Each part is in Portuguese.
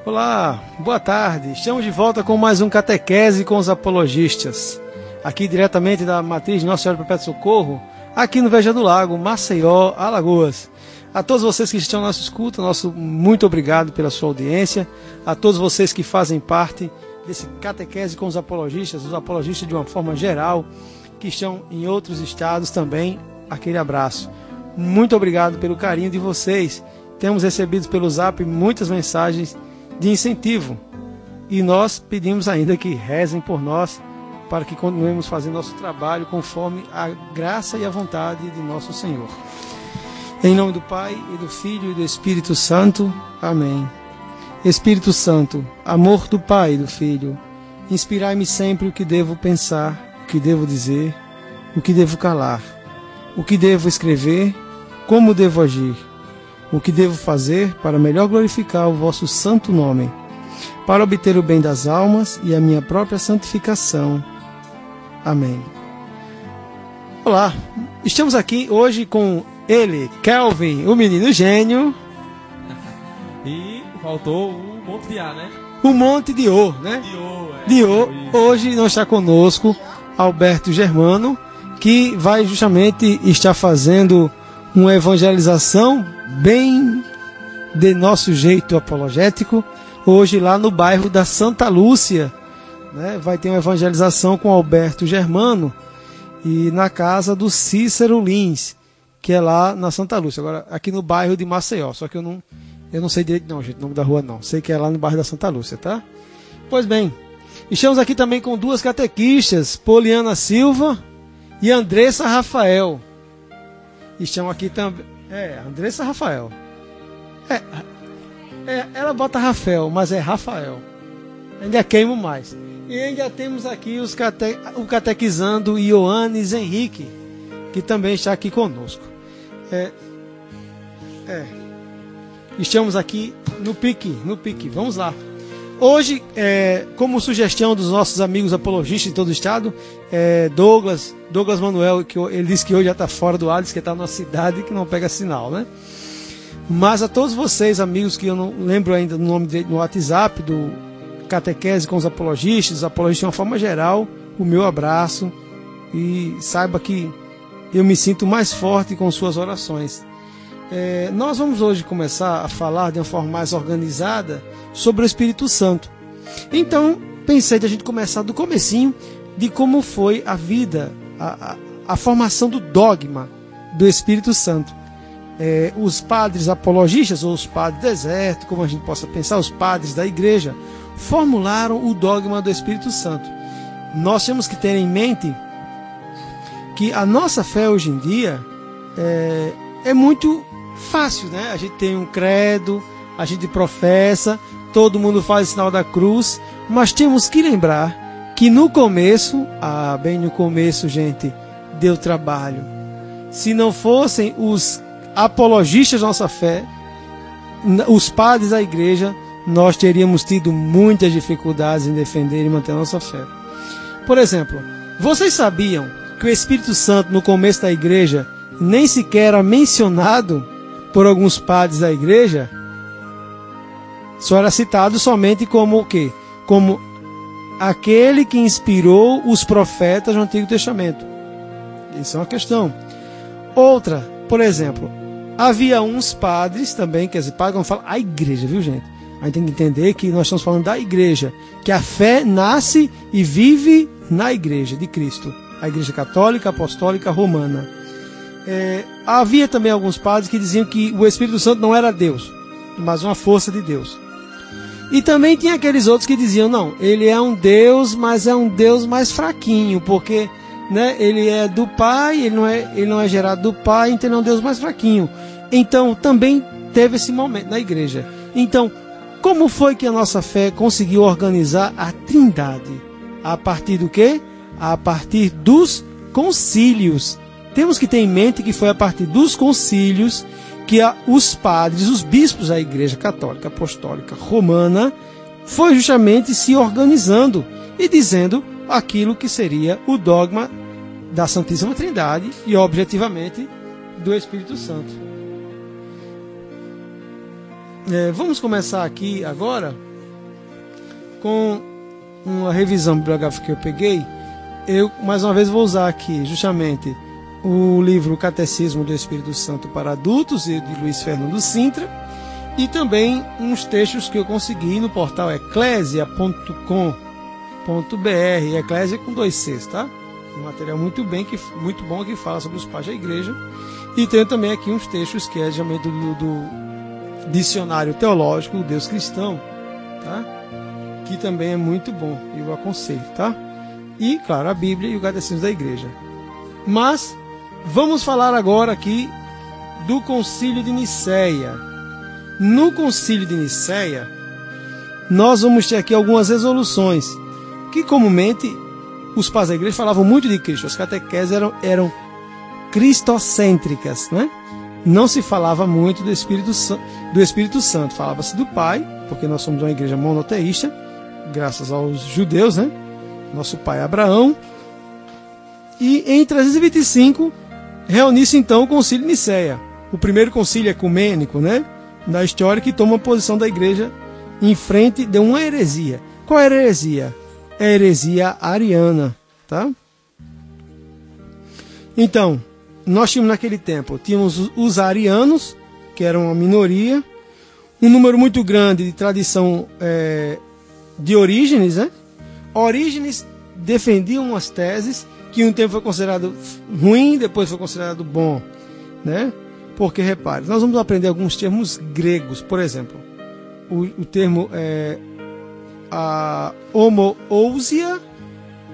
Olá, boa tarde. Estamos de volta com mais um Catequese com os Apologistas. Aqui diretamente da Matriz de Nossa Senhora do Perpétuo Socorro, aqui no Veja do Lago, Maceió, Alagoas. A todos vocês que estão na nossa escuta, nosso muito obrigado pela sua audiência. A todos vocês que fazem parte desse Catequese com os Apologistas de uma forma geral, que estão em outros estados também, aquele abraço. Muito obrigado pelo carinho de vocês. Temos recebido pelo Zap muitas mensagens de incentivo e nós pedimos ainda que rezem por nós para que continuemos fazendo nosso trabalho conforme a graça e a vontade de nosso Senhor. Em nome do Pai, e do Filho e do Espírito Santo. Amém. Espírito Santo, amor do Pai e do Filho, inspirai-me sempre o que devo pensar, o que devo dizer, o que devo calar, o que devo escrever, como devo agir, o que devo fazer para melhor glorificar o vosso santo nome, para obter o bem das almas e a minha própria santificação. Amém. Olá, estamos aqui hoje com ele, Kelvin, o menino gênio. E faltou o Monte de A, né? O Monte de O, né? De O. Hoje não está conosco Alberto Germano, que vai justamente estar fazendo uma evangelização bem de nosso jeito apologético, hoje lá no bairro da Santa Lúcia, né? Vai ter uma evangelização com Alberto Germano e na casa do Cícero Lins, que é lá na Santa Lúcia, agora aqui no bairro de Maceió, só que eu não sei direito não, gente, o nome da rua não, sei que é lá no bairro da Santa Lúcia, tá? Pois bem, estamos aqui também com duas catequistas, Poliana Silva e Andressa Rafael. Estão aqui também. Andressa Rafael. Ela bota Rafael, mas é Rafael. Ainda queimo mais. E ainda temos aqui o catequizando Ioannes Henrique, que também está aqui conosco. Estamos aqui no pique. Vamos lá. Hoje, como sugestão dos nossos amigos apologistas de todo o estado, Douglas Manuel, ele disse que hoje já está fora do ar, disse que está numa cidade que não pega sinal, né? Mas a todos vocês, amigos, que eu não lembro ainda do nome dele no WhatsApp, do Catequese com os Apologistas de uma forma geral, o meu abraço, e saiba que eu me sinto mais forte com suas orações. Nós vamos hoje começar a falar de uma forma mais organizada sobre o Espírito Santo. Então, pensei de a gente começar do comecinho de como foi a vida, a formação do dogma do Espírito Santo. Os padres apologistas, ou os padres do deserto, como a gente possa pensar, os padres da igreja, formularam o dogma do Espírito Santo. Nós temos que ter em mente que a nossa fé hoje em dia é muito fácil, né? A gente tem um credo, a gente professa, todo mundo faz o sinal da cruz, mas temos que lembrar que no começo, bem no começo, gente, deu trabalho. Se não fossem os apologistas da nossa fé, os padres da igreja, nós teríamos tido muitas dificuldades em defender e manter a nossa fé. Por exemplo, vocês sabiam que o Espírito Santo no começo da igreja nem sequer era mencionado por alguns padres da igreja? Só era citado somente como o quê? Como aquele que inspirou os profetas no Antigo Testamento. Isso é uma questão. Outra, por exemplo, havia uns padres também, quer dizer, padres, quando fala a igreja, viu, gente? A gente tem que entender que nós estamos falando da igreja, que a fé nasce e vive na igreja de Cristo, a igreja católica, apostólica, romana. Havia também alguns padres que diziam que o Espírito Santo não era Deus, mas uma força de Deus. E também tinha aqueles outros que diziam, não, ele é um Deus, mas é um Deus mais fraquinho, porque, né, ele é do Pai, ele não é gerado do Pai, então ele é um Deus mais fraquinho. Então também teve esse momento na igreja. Então, como foi que a nossa fé conseguiu organizar a Trindade? A partir do quê? A partir dos concílios. Temos que ter em mente que foi a partir dos concílios que os padres, os bispos da Igreja Católica Apostólica Romana, foi justamente se organizando e dizendo aquilo que seria o dogma da Santíssima Trindade e, objetivamente, do Espírito Santo. Vamos começar aqui agora com uma revisão bibliográfica que eu peguei, eu mais uma vez vou usar aqui justamente o livro Catecismo do Espírito Santo para Adultos, de Luiz Fernando Sintra, e também uns textos que eu consegui no portal eclesia.com.br, Eclésia com 2 Cs, tá? Um material muito bom que fala sobre os pais da igreja. E tenho também aqui uns textos que é justamente do Dicionário Teológico do Deus Cristão, tá? Que também é muito bom, eu aconselho, tá? E, claro, a Bíblia e o Catecismo da Igreja. Mas vamos falar agora aqui do Concílio de Nicéia. No Concílio de Nicéia, nós vamos ter aqui algumas resoluções que comumente os pais da igreja falavam muito de Cristo. As catequeses eram cristocêntricas, né? Não se falava muito do Espírito Santo. Falava-se do Pai, porque nós somos uma igreja monoteísta, graças aos judeus, né? Nosso pai Abraão. E em 325 reuniu-se então o Concílio de Nicéia, o primeiro concílio ecumênico, né, da história, que toma a posição da igreja em frente de uma heresia. Qual era a heresia? É a heresia ariana, tá? Então, nós tínhamos naquele tempo, tínhamos os arianos, que eram uma minoria, um número muito grande de tradição de Orígenes, né? Orígenes defendia umas teses que um tempo foi considerado ruim, depois foi considerado bom, né? Porque, repare, nós vamos aprender alguns termos gregos. Por exemplo, o termo a homoousia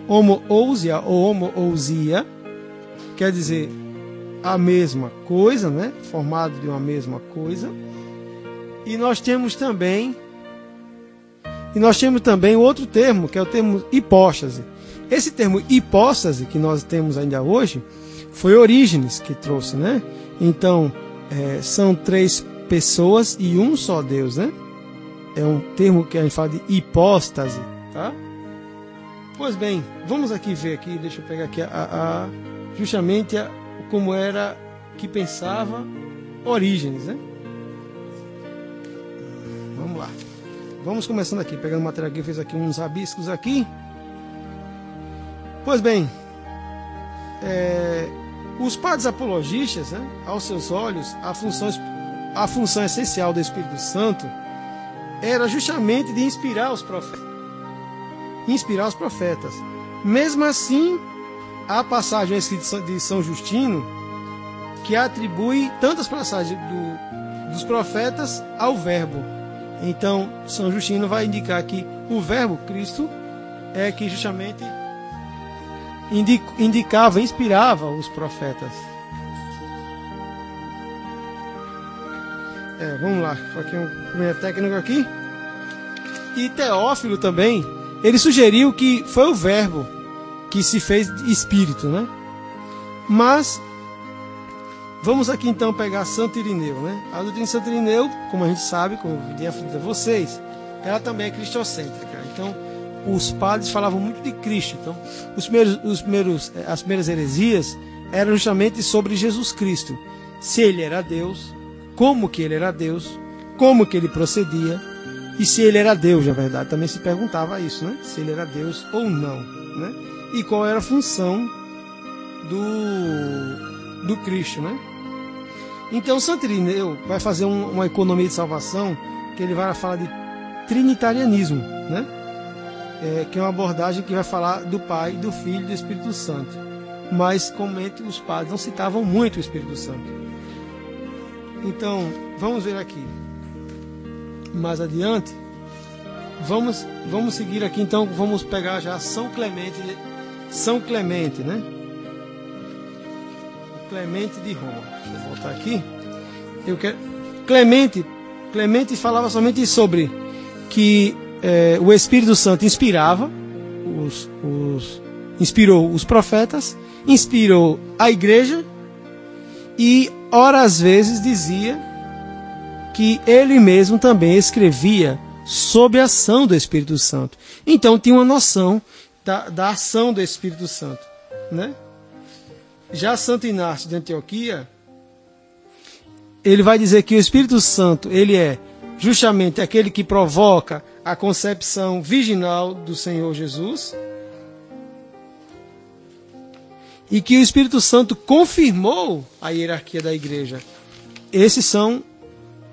ou homoousia quer dizer a mesma coisa, né? Formado de uma mesma coisa. E nós temos também outro termo, que é o termo hipóstase. Esse termo hipóstase, que nós temos ainda hoje, foi Orígenes que trouxe, né? Então, são 3 pessoas e um só Deus, né? É um termo que a gente fala de hipóstase, tá? Pois bem, vamos aqui ver aqui, deixa eu pegar aqui justamente como era que pensava Orígenes, né? Vamos lá. Vamos começando aqui, pegando o material aqui, eu fiz aqui uns rabiscos aqui. Pois bem, os padres apologistas, né, aos seus olhos, a função essencial do Espírito Santo era justamente de inspirar os profetas. Mesmo assim, há passagem escrita de São Justino que atribui tantas passagens dos profetas ao Verbo. Então, São Justino vai indicar que o Verbo, Cristo, é que justamente indicava, inspirava os profetas. Vamos lá, aqui um primeiro técnico aqui. E Teófilo também, ele sugeriu que foi o Verbo que se fez Espírito, né? Mas vamos aqui então pegar Santo Irineu, né? A doutrina de Santo Irineu, como a gente sabe, como eu dei a vocês, ela também é cristocêntrica. Então, os padres falavam muito de Cristo. Então, as primeiras heresias eram justamente sobre Jesus Cristo. Se ele era Deus, como que ele era Deus, como que ele procedia, e se ele era Deus, na verdade, também se perguntava isso, né? Se ele era Deus ou não, né? E qual era a função do Cristo, né? Então, Santo Irineu vai fazer uma economia de salvação, que ele vai falar de trinitarianismo, né? Que é uma abordagem que vai falar do Pai, do Filho e do Espírito Santo. Mas, comente, os padres não citavam muito o Espírito Santo. Então, vamos ver aqui. Mais adiante, vamos seguir aqui, então, vamos pegar já São Clemente, né? O Clemente de Roma. Deixa eu voltar aqui. Clemente falava somente sobre que o Espírito Santo inspirava, inspirou os profetas, inspirou a igreja e, ora, às vezes, dizia que ele mesmo também escrevia sob a ação do Espírito Santo. Então, tinha uma noção da ação do Espírito Santo, né? Já Santo Inácio de Antioquia, ele vai dizer que o Espírito Santo, ele é justamente aquele que provoca a concepção virginal do Senhor Jesus, e que o Espírito Santo confirmou a hierarquia da igreja. Esses são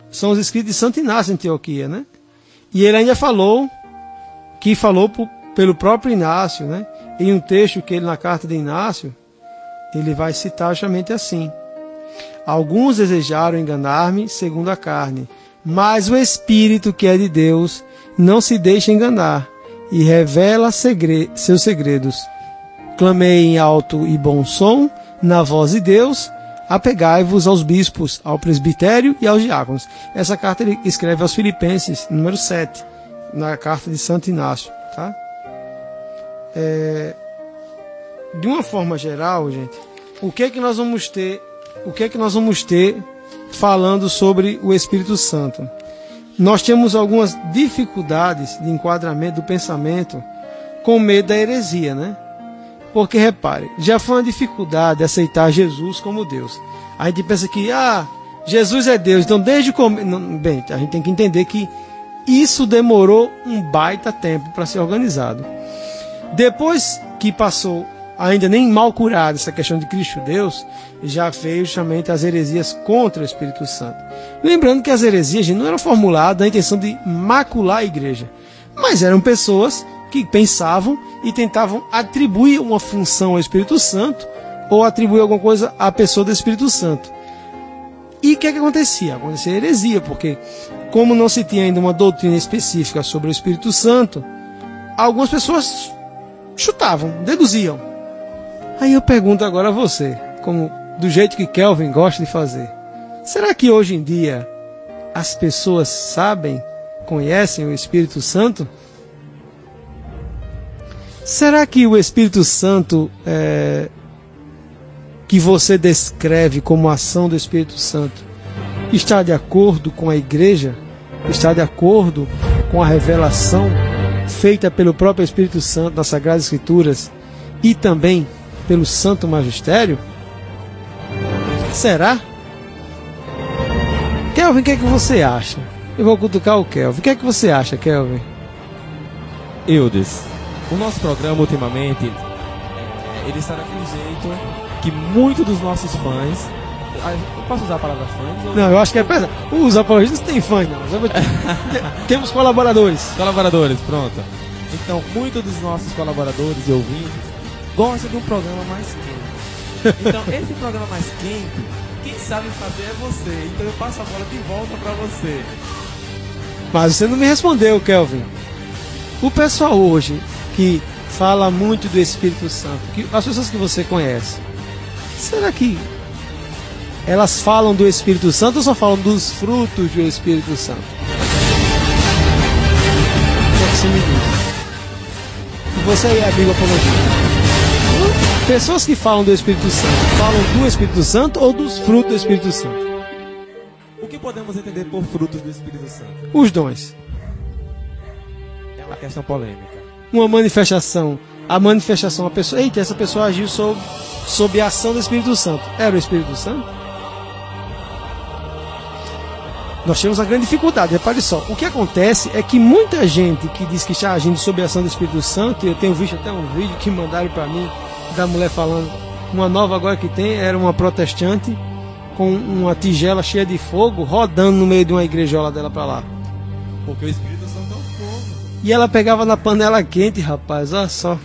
os escritos de Santo Inácio em Antioquia, né? E ele ainda falou pelo próprio Inácio, né? Em um texto que ele, na carta de Inácio, ele vai citar justamente assim: alguns desejaram enganar-me segundo a carne, mas o Espírito, que é de Deus, não se deixa enganar e revela seus segredos. Clamei em alto e bom som, na voz de Deus, apegai-vos aos bispos, ao presbitério e aos diáconos. Essa carta ele escreve aos Filipenses, número 7, na carta de Santo Inácio. Tá? De uma forma geral, gente, o que é que nós vamos ter falando sobre o Espírito Santo? Nós temos algumas dificuldades de enquadramento do pensamento com medo da heresia, né? Porque, repare, já foi uma dificuldade aceitar Jesus como Deus. A gente pensa que, Jesus é Deus, então desde o começo... Bem, a gente tem que entender que isso demorou um baita tempo para ser organizado. Depois que passou, ainda nem mal curada, essa questão de Cristo Deus, já veio justamente as heresias contra o Espírito Santo. Lembrando que as heresias não eram formuladas na intenção de macular a igreja, mas eram pessoas que pensavam e tentavam atribuir uma função ao Espírito Santo ou atribuir alguma coisa à pessoa do Espírito Santo. E o que acontecia? Acontecia heresia, porque como não se tinha ainda uma doutrina específica sobre o Espírito Santo, algumas pessoas chutavam, deduziam. Aí eu pergunto agora a você, como do jeito que Kelvin gosta de fazer, será que hoje em dia as pessoas sabem, conhecem o Espírito Santo? Será que o Espírito Santo que você descreve como ação do Espírito Santo está de acordo com a igreja? Está de acordo com a revelação feita pelo próprio Espírito Santo nas Sagradas Escrituras e também pelo Santo Magistério? Será? Kelvin, o que é que você acha? Eu vou cutucar o Kelvin. O que é que você acha, Kelvin? Eudes, o nosso programa ultimamente, ele está daquele jeito que muitos dos nossos fãs... Eu posso usar a palavra fãs? Ou... Não, eu acho que é pesado. Os apologistas não têm fãs, não. Temos colaboradores. Colaboradores, pronto. Então, muitos dos nossos colaboradores e ouvintes gostam de um programa mais quente. Então, esse programa mais quente, quem sabe fazer é você. Então, eu passo a bola de volta para você. Mas você não me respondeu, Kelvin. O pessoal hoje que fala muito do Espírito Santo, as pessoas que você conhece, será que elas falam do Espírito Santo ou só falam dos frutos do Espírito Santo? O que é que você me diz? E você aí é amigo apologista. Pessoas que falam do Espírito Santo, falam do Espírito Santo ou dos frutos do Espírito Santo? O que podemos entender por frutos do Espírito Santo? Os dons. É uma questão polêmica. Uma manifestação. A manifestação, a pessoa... Eita, essa pessoa agiu sob a ação do Espírito Santo. Era o Espírito Santo? Nós temos uma grande dificuldade. Repare só. O que acontece é que muita gente que diz que está agindo sob a ação do Espírito Santo, e eu tenho visto até um vídeo que mandaram para mim, da mulher falando, uma nova agora que tem, era uma protestante com uma tigela cheia de fogo, rodando no meio de uma igrejola dela para lá. Porque o Espírito Santo é o fogo. E ela pegava na panela quente, rapaz, olha só.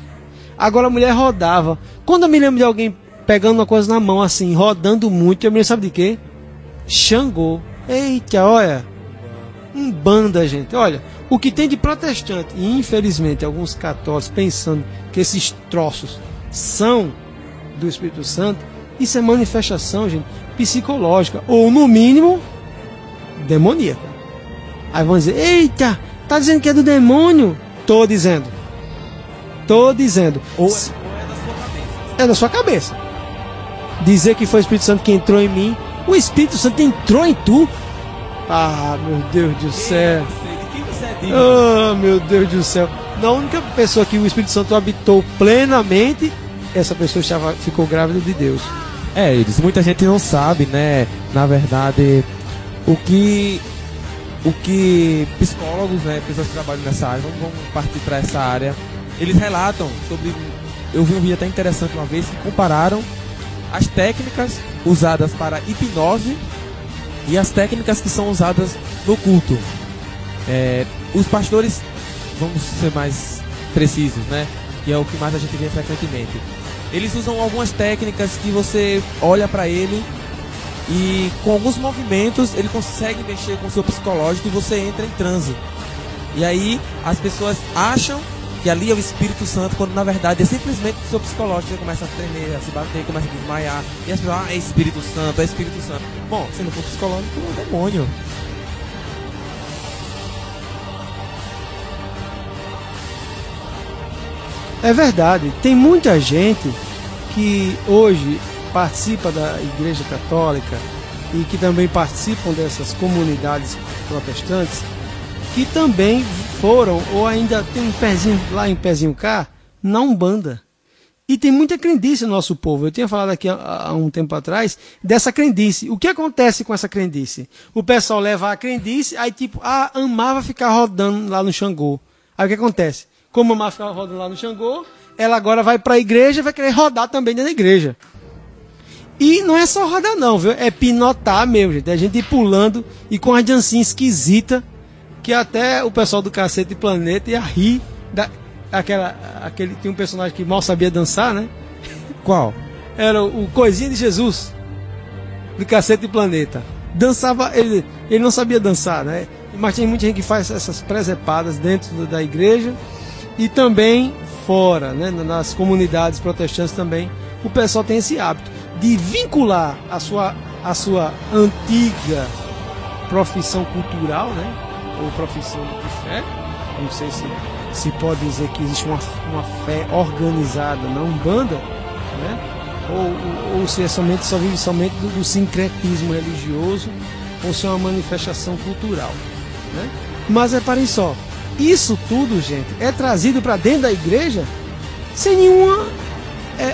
Agora a mulher rodava. Quando eu me lembro de alguém pegando uma coisa na mão assim, rodando muito, eu me lembro, sabe de quê? Xangô. Eita, olha. Umbanda, gente. Olha, o que tem de protestante, e infelizmente alguns católicos pensando que esses troços são do Espírito Santo, isso é manifestação, gente, psicológica, ou no mínimo, demoníaca. Aí vão dizer, eita, tá dizendo que é do demônio? Tô dizendo. Ou é da sua cabeça. É da sua cabeça. Dizer que foi o Espírito Santo que entrou em mim. O Espírito Santo entrou em tu? Ah, meu Deus do céu. Quem você é digno? Ah, meu Deus do céu. A única pessoa que o Espírito Santo habitou plenamente, essa pessoa ficou grávida de Deus. Muita gente não sabe, né? Na verdade, o que o que psicólogos, né, pessoas que trabalham nessa área, vamos partir para essa área, eles relatam sobre... Eu vi um vídeo até interessante uma vez que compararam as técnicas usadas para hipnose e as técnicas que são usadas no culto. Os pastores, vamos ser mais precisos, né? Que é o que mais a gente vê frequentemente. Eles usam algumas técnicas que você olha para ele e com alguns movimentos ele consegue mexer com o seu psicológico e você entra em transe. E aí as pessoas acham que ali é o Espírito Santo, quando na verdade é simplesmente o seu psicológico. Você começa a tremer, a se bater, começa a desmaiar. E as pessoas, é Espírito Santo, é Espírito Santo. Bom, se não for psicológico, é um demônio. É verdade, tem muita gente que hoje participa da Igreja Católica e que também participam dessas comunidades protestantes, que também foram ou ainda tem um pezinho lá em pezinho cá na Umbanda. E tem muita crendice no nosso povo. Eu tinha falado aqui há um tempo atrás dessa crendice. O que acontece com essa crendice? O pessoal leva a crendice, aí tipo, amava ficar rodando lá no Xangô. Aí o que acontece? Como a Má ficava rodando lá no Xangô, ela agora vai para a igreja e vai querer rodar também dentro da igreja. E não é só rodar não, viu? É pinotar mesmo, gente. É a gente ir pulando e com a dancinha esquisita, que até o pessoal do Cacete Planeta ia rir. Tinha um personagem que mal sabia dançar, né? Qual? Era o Coisinha de Jesus, do Cacete Planeta. Dançava, ele não sabia dançar, né? Mas tem muita gente que faz essas presepadas dentro da igreja. E também fora, né, nas comunidades protestantes também, o pessoal tem esse hábito de vincular a sua antiga profissão cultural, né, ou profissão de fé. Não sei se pode dizer que existe uma fé organizada na Umbanda, né, ou se só vive somente do sincretismo religioso, ou se é uma manifestação cultural, né? Mas reparem só, isso tudo, gente, é trazido para dentro da igreja sem nenhuma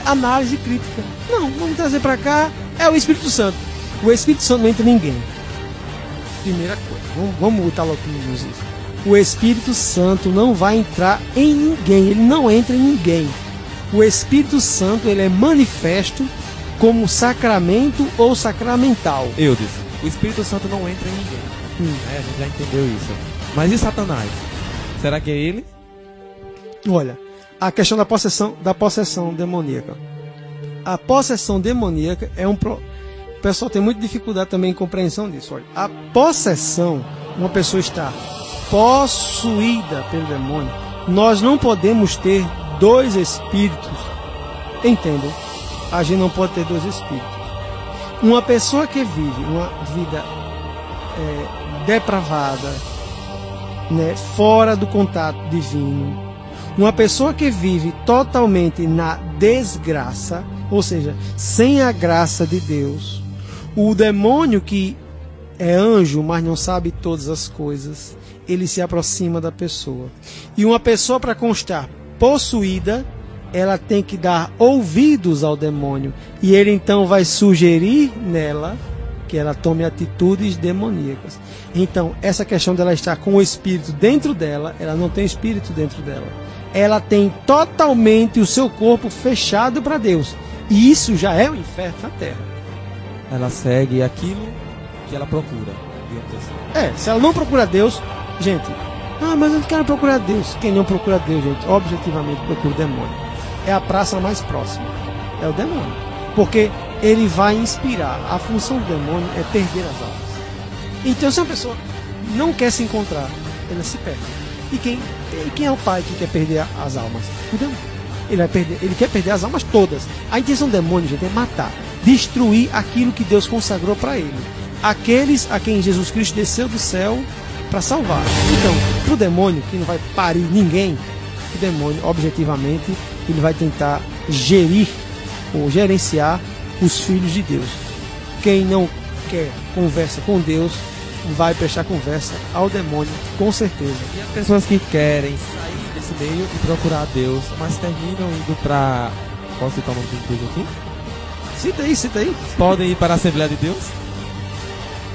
análise crítica. Não, vamos trazer para cá, é o Espírito Santo. O Espírito Santo não entra em ninguém. Primeira coisa, vamos botar logo isso. O Espírito Santo não vai entrar em ninguém, ele não entra em ninguém. O Espírito Santo, ele é manifesto como sacramento ou sacramental. Eu disse, o Espírito Santo não entra em ninguém. A gente já entendeu isso. Mas e Satanás? Será que é ele? Olha, a questão da possessão demoníaca. A possessão demoníaca é o pessoal tem muita dificuldade também em compreensão disso. Olha, a possessão, uma pessoa está possuída pelo demônio. Nós não podemos ter dois espíritos. Entendem? A gente não pode ter dois espíritos. Uma pessoa que vive uma vida depravada, né, fora do contato divino, uma pessoa que vive totalmente na desgraça, ou seja, sem a graça de Deus, o demônio que é anjo, mas não sabe todas as coisas, ele se aproxima da pessoa. E uma pessoa, para constar possuída, ela tem que dar ouvidos ao demônio, e ele então vai sugerir nela que ela tome atitudes demoníacas. Então, essa questão dela estar com o espírito dentro dela, ela não tem espírito dentro dela. Ela tem totalmente o seu corpo fechado para Deus. E isso já é o inferno na Terra. Ela segue aquilo que ela procura. Se ela não procura Deus, gente, mas eu não quero procurar Deus. Quem não procura Deus, gente, objetivamente procura o demônio. É a praça mais próxima. É o demônio. Porque ele vai inspirar. A função do demônio é perder as almas. Então, se uma pessoa não quer se encontrar, ela se perde. E quem é o pai que quer perder as almas? O demônio. Ele quer perder as almas todas. A intenção do demônio, gente, é matar, destruir aquilo que Deus consagrou para ele. Aqueles a quem Jesus Cristo desceu do céu para salvar. Então, para o demônio, que não vai parir ninguém, o demônio, objetivamente, ele vai tentar gerir ou gerenciar os filhos de Deus. Quem não quer conversa com Deus vai prestar conversa ao demônio, com certeza. E as pessoas que querem sair desse meio e procurar Deus, mas terminam indo para... Posso citar o nome de empresa aqui? Cita aí. Podem ir para a Assembleia de Deus?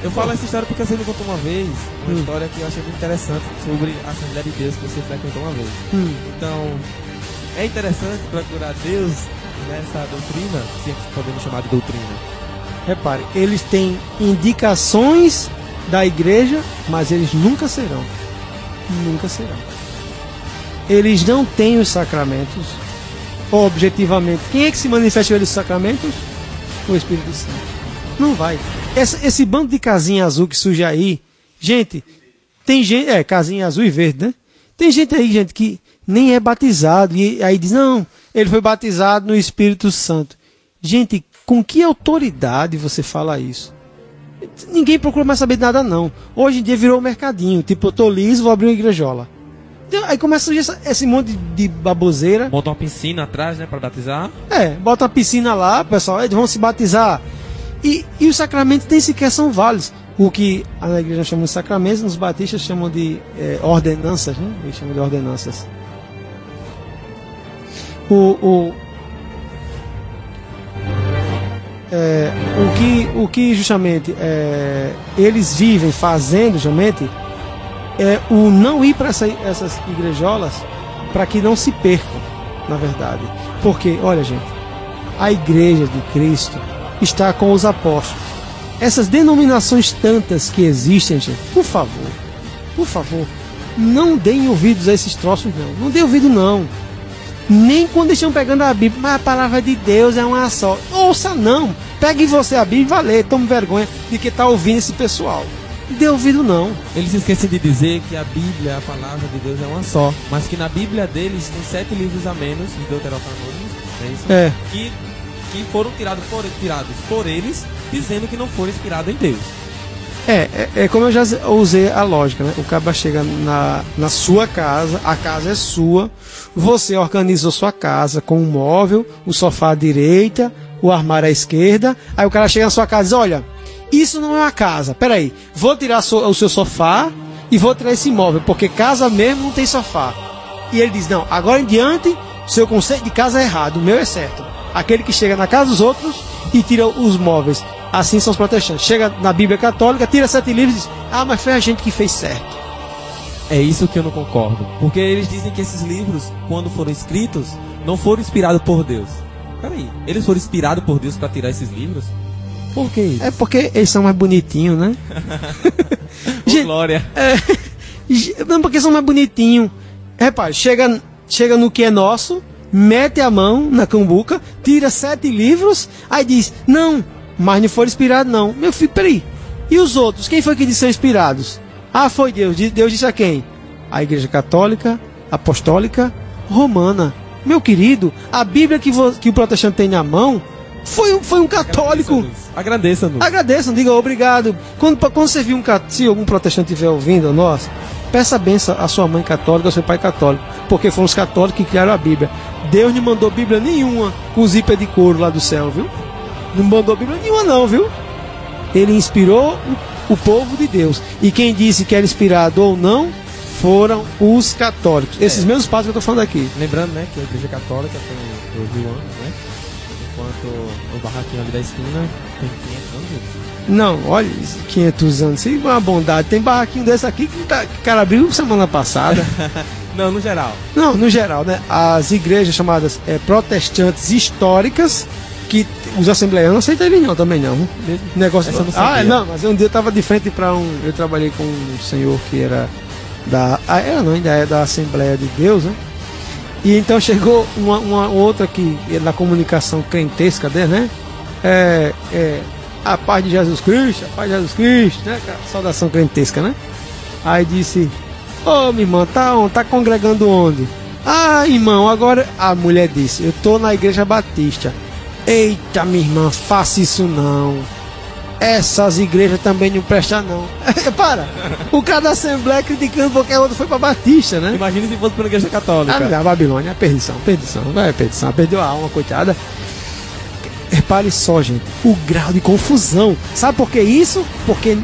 Eu falo essa história porque você me contou uma vez, uma história que eu achei muito interessante sobre a Assembleia de Deus que você frequentou uma vez. Então, é interessante procurar Deus nessa doutrina, se podemos chamar de doutrina. Repare, eles têm indicações da igreja, mas eles nunca serão. Nunca serão. Eles não têm os sacramentos. Objetivamente, quem é que se manifesta pelos sacramentos? O Espírito Santo. Não vai. Esse bando de casinha azul que surge aí, gente, tem gente, casinha azul e verde, né? Tem gente aí, gente, que nem é batizado, e aí diz, não, ele foi batizado no Espírito Santo. Gente, com que autoridade você fala isso? Ninguém procura mais saber de nada, não. Hoje em dia virou um mercadinho, tipo, eu tô liso, vou abrir uma igrejola. Então, aí começa a surgir esse monte de baboseira. Bota uma piscina atrás, né, pra batizar. Bota a piscina lá, pessoal, eles vão se batizar. E os sacramentos nem sequer são válidos. O que a igreja chama de sacramentos, nos batistas chamam de ordenanças, né? Eles chamam de ordenanças. O que justamente eles vivem fazendo, justamente, é o não ir para essas igrejolas para que não se percam, na verdade. Porque, olha, gente, a igreja de Cristo está com os apóstolos. Essas denominações tantas que existem, gente, por favor, não deem ouvidos a esses troços, não. Não dê ouvido, não. Nem quando estão pegando a Bíblia, mas a palavra de Deus é uma só. Ouça, não. Pegue você a Bíblia e vá ler. Tome vergonha de que está ouvindo esse pessoal. Não dê ouvido, não. Eles esquecem de dizer que a Bíblia, a palavra de Deus, é uma só. Mas que na Bíblia deles tem 7 livros a menos, os Deuterocanônicos, é isso? Que foram tirados por eles, dizendo que não foram inspirados em Deus. Como eu já usei a lógica, né? O cara chega na sua casa, a casa é sua, você organizou sua casa com um móvel, o sofá à direita, o armário à esquerda, aí o cara chega na sua casa e diz, olha, isso não é uma casa, peraí, vou tirar o seu sofá e vou tirar esse móvel, porque casa mesmo não tem sofá. E ele diz, não, agora em diante, o seu conceito de casa é errado, o meu é certo. Aquele que chega na casa dos outros e tira os móveis. Assim são os protestantes. Chega na Bíblia católica, tira 7 livros e diz, mas foi a gente que fez certo. É isso que eu não concordo. Porque eles dizem que esses livros, quando foram escritos, não foram inspirados por Deus. Peraí, eles foram inspirados por Deus para tirar esses livros? Por que isso? É porque eles são mais bonitinhos, né? Gente, glória. Não, porque são mais bonitinhos. Repare, chega no que é nosso, mete a mão na cambuca, tira 7 livros, aí diz, não, mas não foram inspirados, não. Meu filho, peraí. E os outros? Quem foi que disse ser inspirados? Foi Deus. Deus disse a quem? A Igreja Católica, Apostólica, Romana. Meu querido, a Bíblia que o protestante tem na mão foi um católico. Agradeça-nos. Diga obrigado. Quando você viu se algum protestante estiver ouvindo, peça a benção à sua mãe católica, ao seu pai católico, porque foram os católicos que criaram a Bíblia. Deus não mandou Bíblia nenhuma com zíper de couro lá do céu, viu? Não mandou Bíblia nenhuma, não, viu? Ele inspirou o povo de Deus. E quem disse que era inspirado ou não foram os católicos. Esses mesmos padres que eu estou falando aqui. Lembrando, né, que a Igreja Católica tem 2000 anos, né? Enquanto o barraquinho ali da esquina tem 500 anos. Não, olha, 500 anos. Isso é uma bondade. Tem barraquinho desse aqui que o cara abriu semana passada. Não, no geral. Não, no geral, né? As igrejas chamadas protestantes históricas, que os assembleianos não aceitam ele não, também não. Negócio não, mas um dia eu estava de frente para eu trabalhei com um senhor que era ainda é da Assembleia de Deus, né? E então chegou uma outra que na comunicação crentesca dele, né? A paz de Jesus Cristo, né? Saudação crentesca, né? Aí disse, minha irmã, tá congregando onde? Irmão, agora a mulher disse, eu tô na Igreja Batista. Eita, minha irmã, faça isso não. Essas igrejas também não prestam, não. Para! O cara da Assembleia criticando porque a outra foi pra Batista, né? Imagina se fosse pra Igreja Católica. A Babilônia, perdição. Perdeu a alma, coitada. Repare só, gente, o grau de confusão. Sabe por que isso? Porque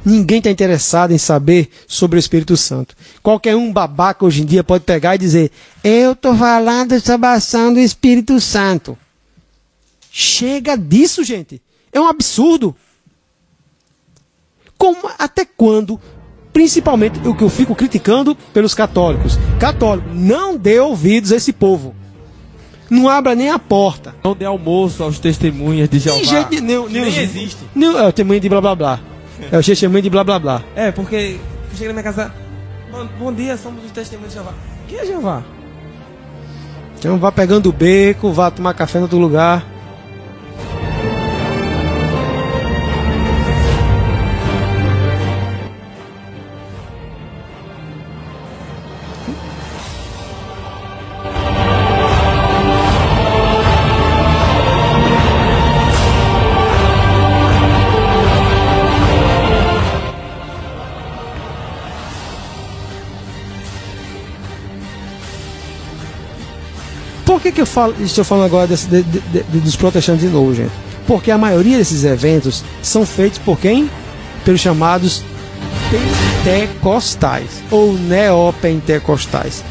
ninguém está interessado em saber sobre o Espírito Santo. Qualquer um babaca hoje em dia pode pegar e dizer, eu tô falando sobre a ação do Espírito Santo. Chega disso, gente. É um absurdo. Até quando? Principalmente o que eu fico criticando pelos católicos. Católico, não dê ouvidos a esse povo. Não abra nem a porta. Não dê almoço aos testemunhas de Jeová. Nem existe. É o testemunho de blá blá blá. É o testemunho de blá blá blá. É, porque eu cheguei na minha casa. Bom dia, somos os testemunhos de Jeová. Quem é Jeová? Então vá pegando o beco, vá tomar café em outro lugar. Por que eu estou falando agora dos protestantes de novo, gente? Porque a maioria desses eventos são feitos por quem? Pelos chamados pentecostais ou neopentecostais.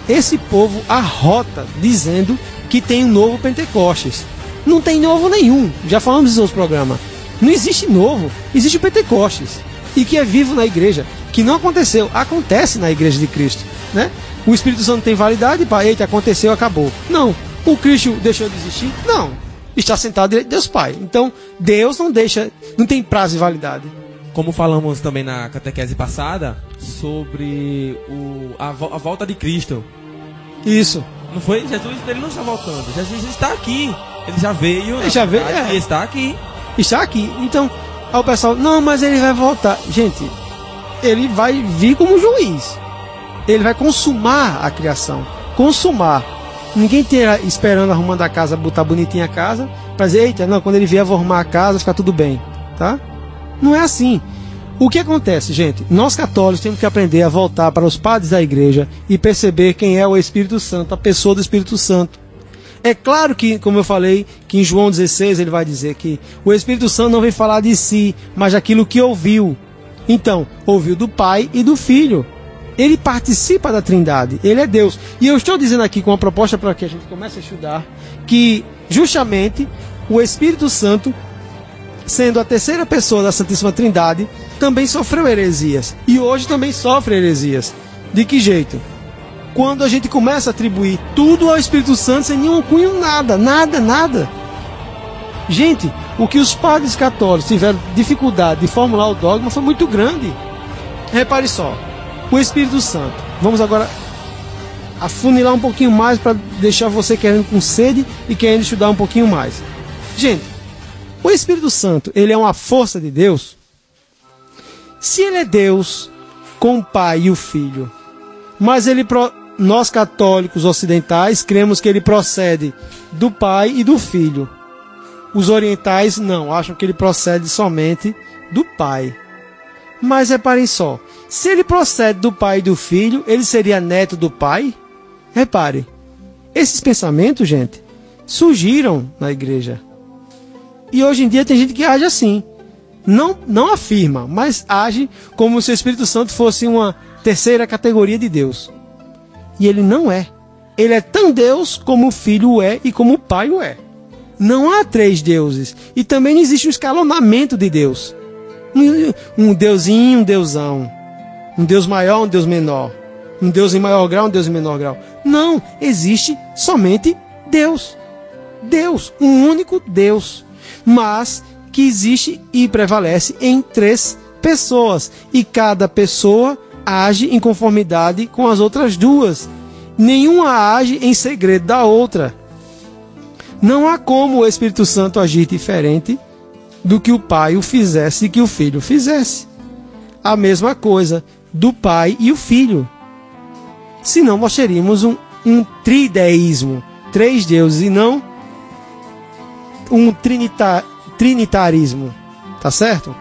Esse povo arrota dizendo que tem um novo Pentecostes. Não tem novo nenhum. Já falamos isso nos programas. Não existe novo. Existe o Pentecostes. E que é vivo na igreja. Que não aconteceu. Acontece na igreja de Cristo, né? O Espírito Santo tem validade, pá, eita, aconteceu, acabou. Não. O Cristo deixou de existir? Não. Está sentado direito de Deus Pai. Então, Deus não deixa, não tem prazo de validade. Como falamos também na catequese passada, sobre a volta de Cristo. Isso. Não foi? Jesus, ele não está voltando. Jesus está aqui. Ele já veio. Ele já veio, e está aqui. Está aqui. Então, aí o pessoal, não, mas ele vai voltar. Gente, ele vai vir como juiz. Ele vai consumar a criação. Consumar. Ninguém terá esperando arrumando a casa, botar bonitinha a casa, para dizer, eita, não, quando ele vier, vou arrumar a casa, ficar tudo bem. Tá? Não é assim. O que acontece, gente? Nós católicos temos que aprender a voltar para os padres da igreja e perceber quem é o Espírito Santo, a pessoa do Espírito Santo. É claro que, como eu falei, que em João 16 ele vai dizer que o Espírito Santo não vem falar de si, mas daquilo que ouviu. Então, ouviu do Pai e do Filho. Ele participa da Trindade, ele é Deus. E eu estou dizendo aqui com uma proposta para que a gente comece a estudar, que justamente o Espírito Santo, sendo a terceira pessoa da Santíssima Trindade, também sofreu heresias. E hoje também sofre heresias. De que jeito? Quando a gente começa a atribuir tudo ao Espírito Santo sem nenhum cunho, nada. Gente, o que os padres católicos tiveram dificuldade de formular o dogma foi muito grande. Repare só. O Espírito Santo. Vamos agora afunilar um pouquinho mais para deixar você querendo com sede e querendo estudar um pouquinho mais. Gente, o Espírito Santo, ele é uma força de Deus? Se ele é Deus com o Pai e o Filho, mas nós católicos ocidentais cremos que ele procede do Pai e do Filho. Os orientais não, acham que ele procede somente do Pai. Mas reparem só, se ele procede do Pai e do Filho, ele seria neto do Pai? Repare, esses pensamentos, gente, surgiram na igreja. E hoje em dia tem gente que age assim. Não afirma, mas age como se o Espírito Santo fosse uma terceira categoria de Deus. E ele não é. Ele é tão Deus como o Filho é e como o Pai o é. Não há três deuses. E também não existe um escalonamento de Deus. Um deusinho, um deusão. Um Deus maior, um Deus menor. Um Deus em maior grau, um Deus em menor grau. Não, existe somente Deus. Deus, um único Deus. Mas que existe e prevalece em três pessoas. E cada pessoa age em conformidade com as outras duas. Nenhuma age em segredo da outra. Não há como o Espírito Santo agir diferente do que o Pai o fizesse e que o Filho fizesse. A mesma coisa do Pai e o Filho. Senão nós teríamos um trideísmo, três deuses, e não um trinitarismo. Tá certo?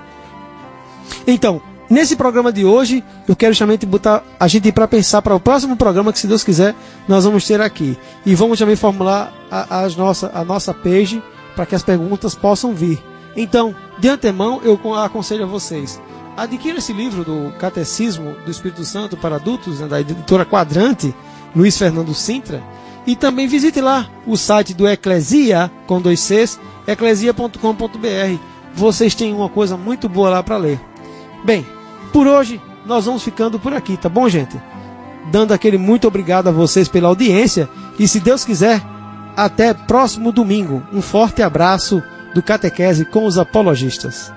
Então, nesse programa de hoje, eu quero justamente botar a gente para pensar para o próximo programa que, se Deus quiser, nós vamos ter aqui. E vamos também formular a nossa page para que as perguntas possam vir. Então, de antemão, eu aconselho a vocês: adquira esse livro do Catecismo do Espírito Santo para Adultos, né, da editora Quadrante, Luiz Fernando Sintra. E também visite lá o site do Eclesia, com 2 Cs, eclesia.com.br. Vocês têm uma coisa muito boa lá para ler. Bem, por hoje nós vamos ficando por aqui, tá bom, gente? Dando aquele muito obrigado a vocês pela audiência e, se Deus quiser, até próximo domingo. Um forte abraço do Catequese com os Apologistas.